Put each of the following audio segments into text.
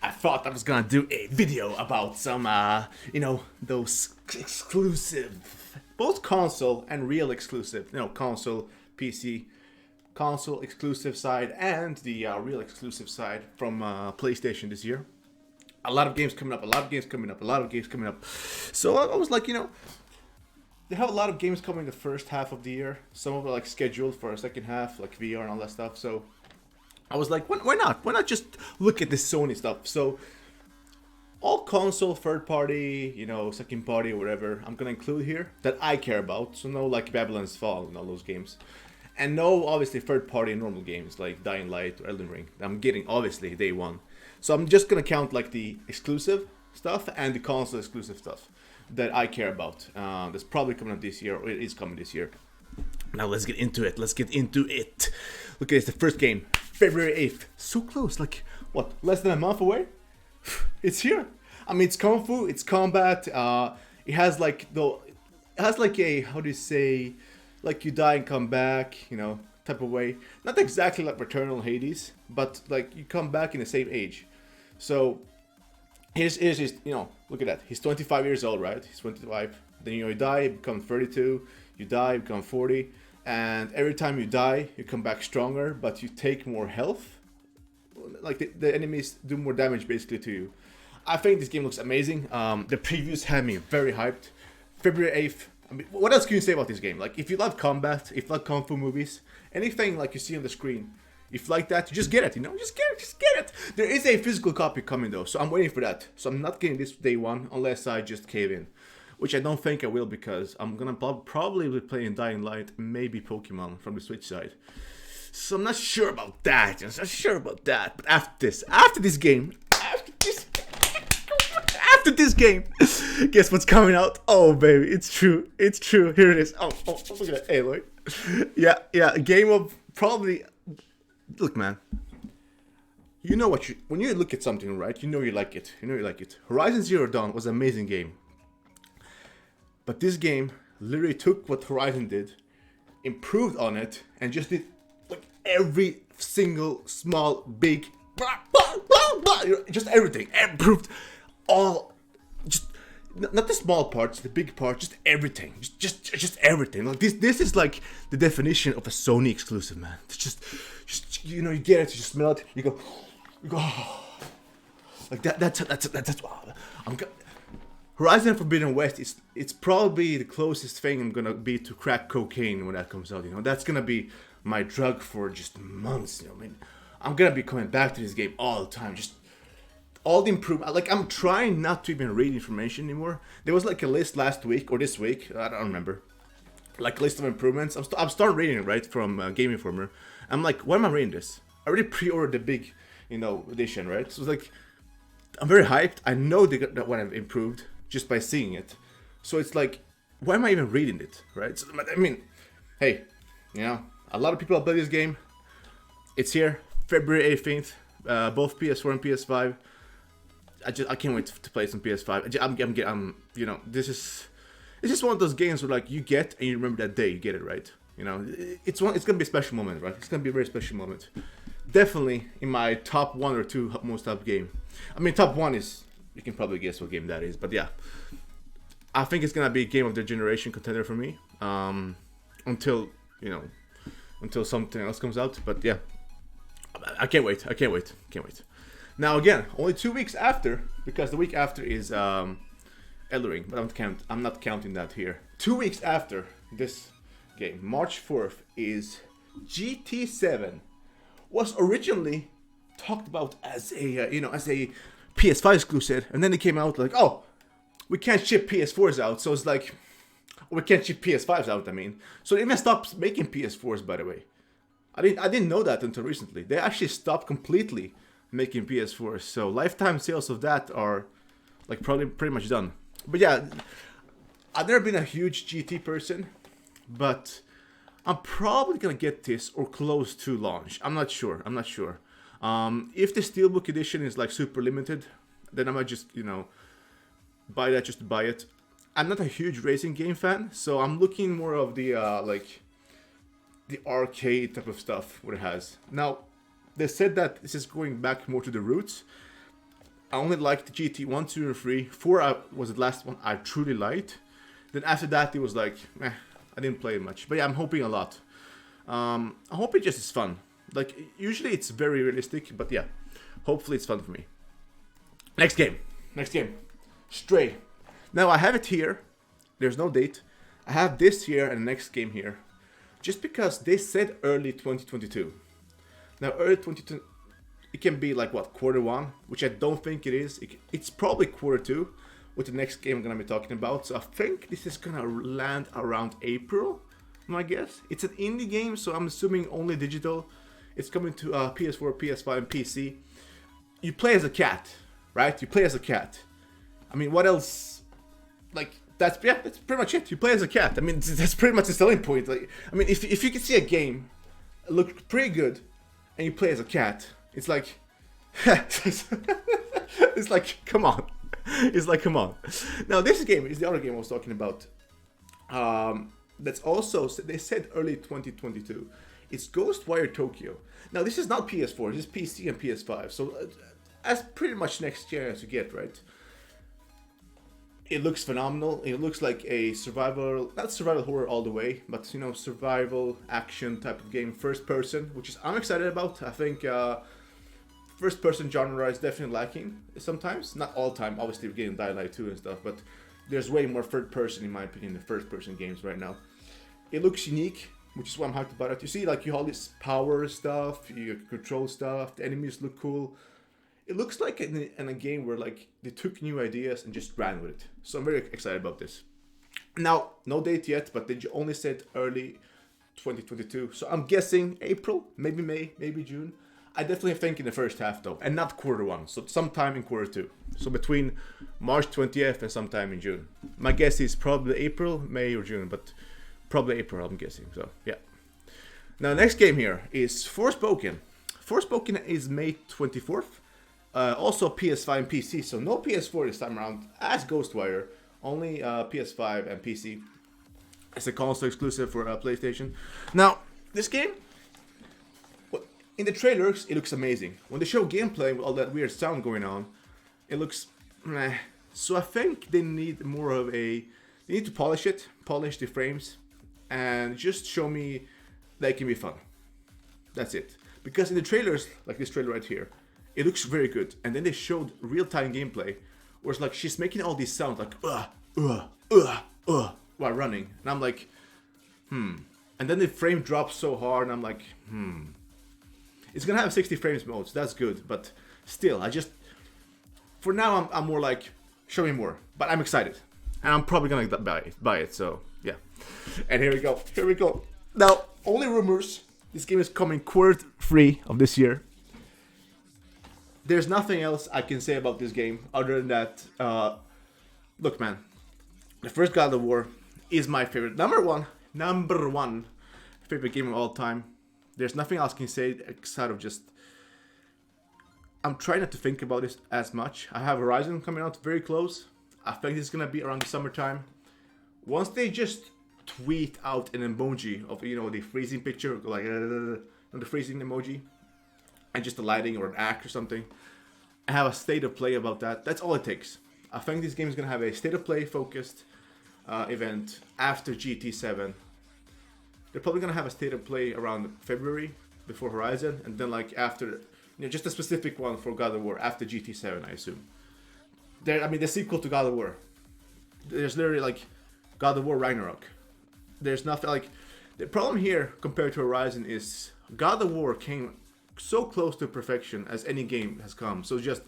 I thought I was gonna do a video about some, those exclusive, both console and real exclusive, console, PC, console exclusive side and the real exclusive side from PlayStation this year. A lot of games coming up, a lot of games coming up, a lot of games coming up. So I was like, they have a lot of games coming the first half of the year. Some of them are like scheduled for a second half, like VR and all that stuff. So I was like, why not? Why not just look at the Sony stuff? So all console, third party, second party or whatever, I'm gonna include here that I care about. So no like Babylon's Fall and all those games. And no, obviously, third party normal games like Dying Light or Elden Ring. I'm getting, obviously, day one. So I'm just gonna count like the exclusive stuff and the console exclusive stuff that I care about. That's probably coming up this year, or it is coming this year. Now let's get into it. Look at this, the first game, February 8th. So close, like, what, less than a month away? It's here. I mean, it's Kung Fu, it's combat. It has like a, how do you say, like you die and come back, type of way. Not exactly like Returnal Hades, but like you come back in the same age. So here's his, look at that. He's 25 years old, right? He's 25. Then you die, you become 32. You die, you become 40. And every time you die, you come back stronger, but you take more health. Like the enemies do more damage basically to you. I think this game looks amazing. The previews had me very hyped. February 8th. I mean, what else can you say about this game? Like, if you love combat, if you like Kung Fu movies, anything like you see on the screen, if you like that, you just get it, Just get it. There is a physical copy coming, though, so I'm waiting for that. So I'm not getting this day one unless I just cave in. Which I don't think I will, because I'm gonna probably be playing Dying Light, maybe Pokemon from the Switch side. So I'm not sure about that. But after this game, guess what's coming out? Oh, baby, it's true. Here it is. Oh, look at that. Hey, Lloyd. Yeah, a game of probably... Look, man. When you look at something, right, you like it. Horizon Zero Dawn was an amazing game. But this game literally took what Horizon did, improved on it, and just did like every single small, big... Just everything. Improved all... Just not the small parts, the big parts, just everything, just everything. Like this is like the definition of a Sony exclusive, man. It's just you get it, you just smell it, you go, oh. Like that's wow. Horizon Forbidden West it's probably the closest thing I'm gonna be to crack cocaine when that comes out. That's gonna be my drug for just months. I mean, I'm gonna be coming back to this game all the time, just. All the improvement, like I'm trying not to even read information anymore. There was like a list last week or this week, I don't remember. Like a list of improvements. I'm starting reading it right from Game Informer. I'm like, why am I reading this? I already pre-ordered the big, edition, right? So it's like, I'm very hyped. I know they got what I've improved just by seeing it. So it's like, why am I even reading it, right? So, I mean, hey, a lot of people have played this game. It's here, February 18th, both PS4 and PS5. I can't wait to play some PS5. This is, it's just one of those games where like you get and you remember that day you get it, right? It's gonna be a special moment, right? It's gonna be a very special moment. Definitely in my top 1 or 2 most top game. I mean, top 1 is, you can probably guess what game that is, but yeah, I think it's gonna be a game of the generation contender for me. Until something else comes out. But yeah, I can't wait. Now again, only 2 weeks after, because the week after is Elden Ring, but I'm not counting that here. 2 weeks after this game, March 4th, is GT7. Was originally talked about as a PS5 exclusive, and then they came out like, oh, we can't ship PS4s out, so it's like, we can't ship PS5s out. I mean, so they even stopped making PS4s. By the way, I didn't know that until recently. They actually stopped completely making PS4s, so lifetime sales of that are like probably pretty much done. But yeah, I've never been a huge GT person, but I'm probably gonna get this or close to launch. I'm not sure. If the Steelbook edition is like super limited, then I might just buy that just to buy it. I'm not a huge racing game fan, so I'm looking more of the the arcade type of stuff what it has. Now, They said that this is going back more to the roots. I only liked GT 1, 2, and 3. 4 was the last one I truly liked. Then after that, it was like, I didn't play it much. But yeah, I'm hoping a lot. I hope it just is fun. Like, usually it's very realistic, but yeah, hopefully it's fun for me. Next game. Stray. Now, I have it here. There's no date. I have this here and the next game here. Just because they said early 2022. Now, early 2022, it can be like, what, Q1? Which I don't think it is. It's probably Q2 with the next game I'm going to be talking about. So I think this is going to land around April, my guess. It's an indie game, so I'm assuming only digital. It's coming to PS4, PS5, and PC. You play as a cat, right? You play as a cat. I mean, what else? Like, that's pretty much it. You play as a cat. I mean, that's pretty much the selling point. Like, I mean, if you can see a game look pretty good and you play as a cat, it's like, it's like, come on. It's like, come on. Now, this game is the other game I was talking about. That's also, they said early 2022. It's Ghostwire Tokyo. Now, this is not PS4. This is PC and PS5. So, that's pretty much next year as you get, right? It looks phenomenal. It looks like a survival, not survival horror all the way, but, you know, survival action type of game, first person, which is I'm excited about. I think first person genre is definitely lacking sometimes. Not all time, obviously we're getting Dying Light 2 and stuff, but there's way more third person, in my opinion, in first person games right now. It looks unique, which is why I'm hyped about it. You see, like, you have all this power stuff, you control stuff, the enemies look cool. It looks like in a game where, like, they took new ideas and just ran with it. So I'm very excited about this. Now, no date yet, but they only said early 2022. So I'm guessing April, maybe May, maybe June. I definitely think in the first half, though, and not Q1. So sometime in Q2. So between March 20th and sometime in June. My guess is probably April, May, or June, but probably April, I'm guessing. So, yeah. Now, next game here is Forspoken. Forspoken is May 24th. Also PS5 and PC, so no PS4 this time around as Ghostwire, only PS5 and PC. It's a console exclusive for PlayStation. Now, this game, in the trailers, it looks amazing. When they show gameplay with all that weird sound going on, it looks meh. So I think they need more of a, they need to polish it, polish the frames, and just show me that it can be fun. That's it. Because in the trailers, like this trailer right here, it looks very good, and then they showed real-time gameplay, where it's like she's making all these sounds like while running, and I'm like, and then the frame drops so hard, and I'm like, It's gonna have 60 frames mode, so that's good, but still, for now, I'm more like, show me more, but I'm excited, and I'm probably gonna buy it, so yeah. And here we go. Now, only rumors. This game is coming Q3 of this year. There's nothing else I can say about this game other than that, look, man, the first God of War is my favorite, number one favorite game of all time. There's nothing else I can say except of just, I'm trying not to think about this as much. I have Horizon coming out very close. I think this is going to be around the summertime. Once they just tweet out an emoji of, you know, the freezing picture, like the freezing emoji, and just a lighting or an act or something, and have a state of play about that. That's all it takes. I think this game is going to have a state of play focused event after GT7. They're probably going to have a state of play around February before Horizon, and then like after, you know, just a specific one for God of War after GT7, I assume. The sequel to God of War. There's literally like God of War Ragnarok. There's nothing like, the problem here compared to Horizon is God of War came so close to perfection as any game has come. So just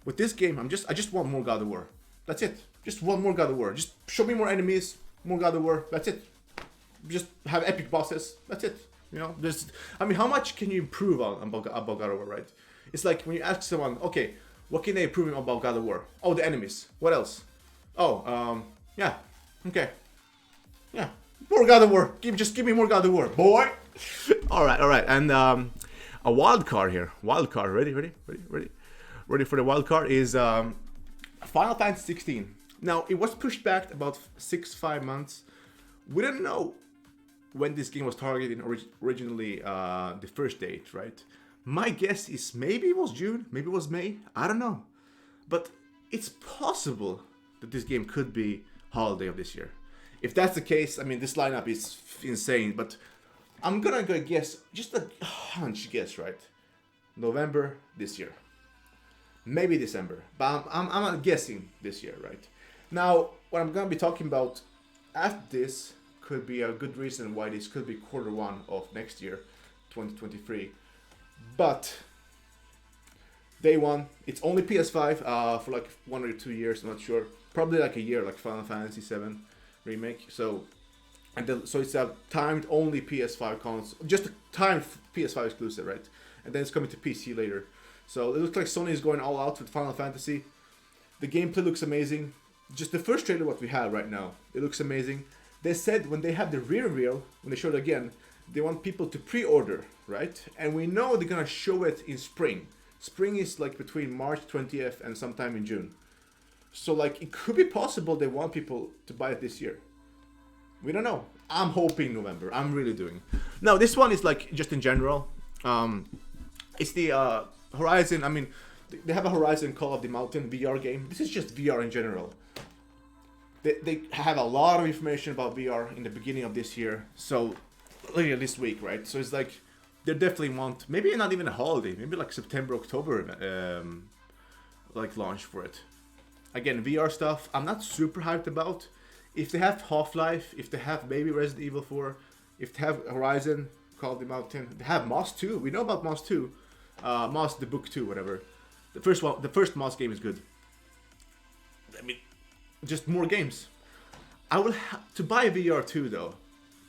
with this game, I just want more God of War. That's it. Just want more God of War. Just show me more enemies, more God of War. That's it. Just have epic bosses. That's it. You know, how much can you improve on about God of War, right? It's like when you ask someone, okay, what can they improve about God of War? Oh, the enemies. What else? Oh, yeah. Okay. Yeah. More God of War. Just give me more God of War, boy. All right. And a wild card here. Wild card. Ready for the wild card is Final Fantasy 16. Now, it was pushed back about 5 months. We don't know when this game was targeting originally the first date, right? My guess is maybe it was June, maybe it was May, I don't know. But it's possible that this game could be holiday of this year. If that's the case, I mean, this lineup is insane, but I'm gonna go guess, just a hunch guess, right? November this year. Maybe December, but I'm guessing this year, right? Now, what I'm gonna be talking about after this could be a good reason why this could be quarter one of next year, 2023. But day one, it's only PS5 for like 1 or 2 years, I'm not sure. Probably like a year, like Final Fantasy VII Remake. So it's a timed only PS5 console, just a timed PS5 exclusive, right? And then it's coming to PC later. So it looks like Sony is going all out with Final Fantasy. The gameplay looks amazing. Just the first trailer what we have right now, it looks amazing. They said when they have the rear reveal, when they show it again, they want people to pre-order, right? And we know they're gonna show it in spring. Spring is like between March 20th and sometime in June. So like it could be possible they want people to buy it this year. We don't know. I'm hoping November. I'm really doing. Now this one is like just in general. It's the Horizon. I mean, they have a Horizon Call of the Mountain VR game. This is just VR in general. They have a lot of information about VR in the beginning of this year. So, like this week, right? So it's like they definitely want maybe not even a holiday, maybe like September, October, like launch for it. Again, VR stuff. I'm not super hyped about. If they have Half-Life, if they have maybe Resident Evil 4, if they have Horizon Call of the Mountain, they have Moss 2. We know about Moss 2. Moss the Book 2, whatever. The first Moss game is good. I mean, just more games. I will to buy VR 2 though.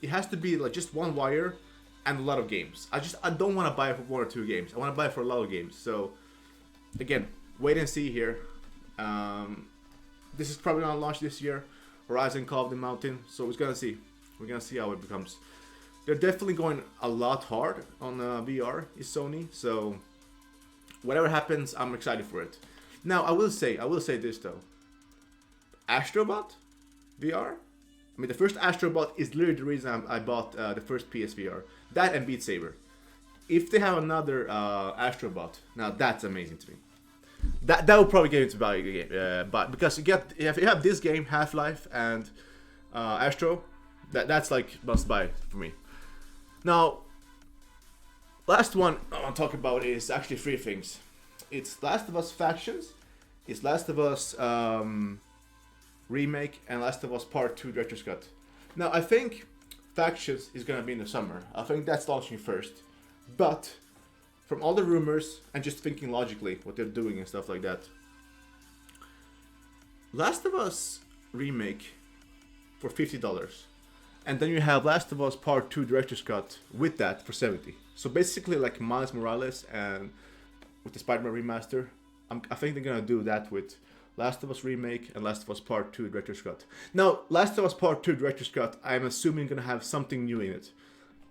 It has to be like just one wire and a lot of games. I don't want to buy it for 1 or 2 games. I want to buy it for a lot of games. So again, wait and see here. This is probably gonna launch this year. Horizon Call of the Mountain. So we're gonna see. We're gonna see how it becomes. They're definitely going a lot hard on VR, is Sony. So whatever happens, I'm excited for it. Now I will say this though. Astrobot VR. I mean, the first Astrobot is literally the reason I bought the first PSVR. That and Beat Saber. If they have another Astrobot, now that's amazing to me. That will probably get into buy the game, but because if you have this game, Half-Life and Astro, that's like must buy for me. Now, last one I want to talk about is actually 3 things. It's Last of Us Factions, it's Last of Us Remake, and Last of Us Part 2 Director's Cut. Now, I think Factions is gonna be in the summer. I think that's launching first, but from all the rumors and just thinking logically what they're doing and stuff like that, Last of Us Remake for $50, and then you have Last of Us Part 2 Director's Cut with that for $70. So basically like Miles Morales and with the Spider-Man remaster, I think they're gonna do that with Last of Us Remake and Last of Us Part 2 Director's Cut. Now, Last of Us Part 2 Director's Cut, I'm assuming gonna have something new in it.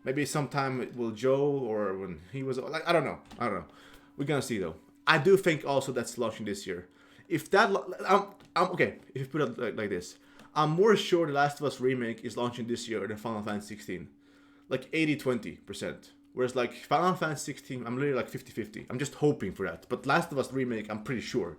Maybe sometime it will Joel or when he was like I don't know. We're gonna see though. I do think also that's launching this year. If that I'm okay. If you put it like this, I'm more sure the Last of Us Remake is launching this year than Final Fantasy 16, like 80-20%. Whereas like Final Fantasy 16, I'm literally like 50-50. I'm just hoping for that. But Last of Us Remake, I'm pretty sure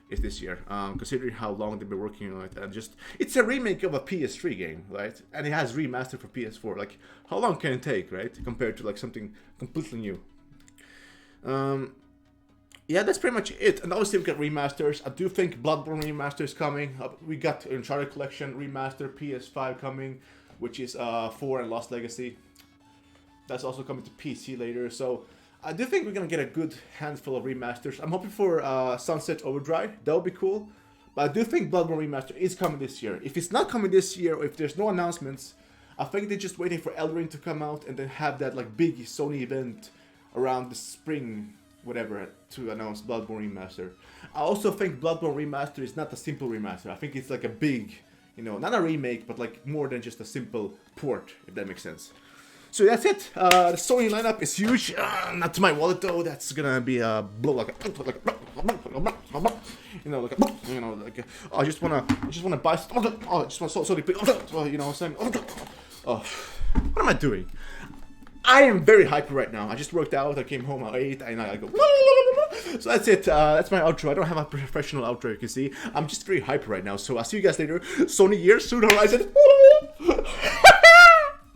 is this year, considering how long they've been working on it, and just it's a remake of a PS3 game, right? And it has remastered for PS4. Like, how long can it take, right? Compared to like something completely new. Yeah, that's pretty much it. And obviously we got remasters. I do think Bloodborne remaster is coming. We got Uncharted Collection remaster PS5 coming, which is 4 and Lost Legacy. That's also coming to PC later. So I do think we're gonna get a good handful of remasters. I'm hoping for Sunset Overdrive. That would be cool. But I do think Bloodborne Remaster is coming this year. If it's not coming this year, or if there's no announcements, I think they're just waiting for Elden Ring to come out and then have that like big Sony event around the spring, whatever, to announce Bloodborne Remaster. I also think Bloodborne Remaster is not a simple remaster. I think it's like a big, not a remake, but like more than just a simple port, if that makes sense. So that's it. The Sony lineup is huge. Not to my wallet though. That's gonna be a blow like I just wanna buy. I just want so what I'm saying. Oh, what am I doing? I am very hyper right now. I just worked out. I came home. I ate, and I go. So that's it. That's my outro. I don't have a professional outro. You can see. I'm just very hyper right now. So I'll see you guys later. Sony year soon horizon.